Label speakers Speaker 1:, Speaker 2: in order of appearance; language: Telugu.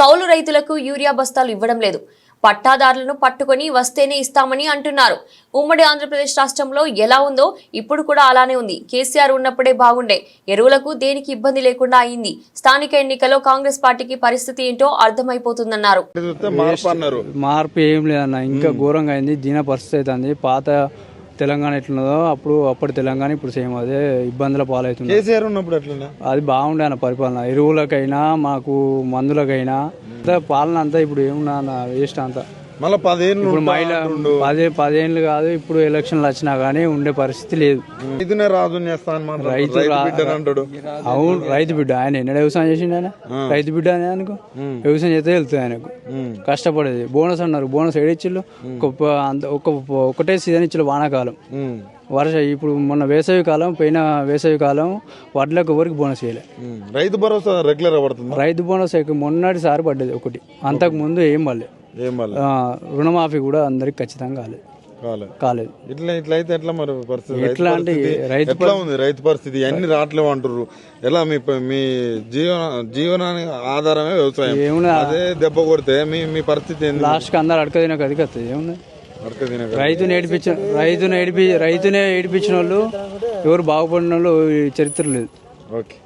Speaker 1: కౌలు రైతులకు యూరియా బస్తాలు ఇవ్వడం లేదు. పట్టాదారులను పట్టుకొని వస్తేనే ఇస్తామని అంటున్నారు. ఉమ్మడి ఆంధ్రప్రదేశ్ రాష్ట్రంలో ఎలా ఉందో ఇప్పుడు కూడా అలానే ఉంది. కేసీఆర్ ఉన్నప్పుడే బాగుండే, ఎరువులకు దేనికి ఇబ్బంది లేకుండా అయింది. స్థానిక ఎన్నికల్లో కాంగ్రెస్ పార్టీకి పరిస్థితి ఏంటో అర్థమైపోతుందన్నారు.
Speaker 2: మార్పు ఏం లేదన్న, ఇంకా ఘోరంగా అయింది. దీన పరిస్థితి అవుతుంది. పాత తెలంగాణ ఎట్లున్నదో అప్పటి తెలంగాణ ఇప్పుడు సేమ్ అదే ఇబ్బందుల పాలవుతుంది.
Speaker 3: కేసీఆర్ ఉన్నప్పుడు ఎట్లున్నా
Speaker 2: అది బాగుండే అన్న పరిపాలన, ఎరువులకైనా మాకు మందులకైనా పాలన అంతా ఇప్పుడు ఏమున్నా వేస్ట్ అంతా.
Speaker 3: మళ్ళీ 10 ఏళ్ళు
Speaker 2: ఇప్పుడు మహిళ 10 కాదు, ఇప్పుడు ఎలక్షన్లు వచ్చినా కానీ ఉండే పరిస్థితి లేదు.
Speaker 3: ఇదినే రాజు రైతు అంటాడు.
Speaker 2: అవును, రైతు బిడ్డ. ఆయన ఎన్నడ వ్యవసాయం చేసిండు? ఆయన రైతు బిడ్డ అని అనుకో, వ్యవసాయం చేస్తే వెళ్తుంది ఆయనకు. కష్టపడేది. బోనస్ అన్నారు, బోనస్ ఏడిచ్చిళ్ళు. ఒకటే సీజన్ ఇచ్చిళ్ళు, వానాకాలం ఇప్పుడు మొన్న వేసవి కాలం, పోయిన వేసవి కాలం వడ్లకు ఎవరికి బోనస్ చేయలే.
Speaker 3: రైతు భరోసా రెగ్యులర్ పడుతుంది.
Speaker 2: రైతు బోనస్ మొన్నటిసారి పడ్డది ఒకటి, అంతకు ముందు ఏం పడలేదు. రుణమాఫీ కూడా అందరికి ఖచ్చితంగా కాలేదు.
Speaker 3: ఇట్లా అయితే ఎట్లా మరి పరిస్థితి?
Speaker 2: ఎట్లా అంటే
Speaker 3: ఎట్లా ఉంది రైతు పరిస్థితి? అన్ని రావట్లేవు అంటారు. ఎలా మీ జీవనానికి ఆధారమే వ్యవసాయం.
Speaker 2: ఏమున్నా
Speaker 3: అదే దెబ్బ కొడితే మీ పరిస్థితి ఏంది?
Speaker 2: లాస్ట్ కి అందరు అడక తినక అది కత్తది. ఏమున్నా రైతునే ఏడిపించిన వాళ్ళు, ఎవరు బాగుపడిన వాళ్ళు చరిత్ర లేదు.
Speaker 3: ఓకే.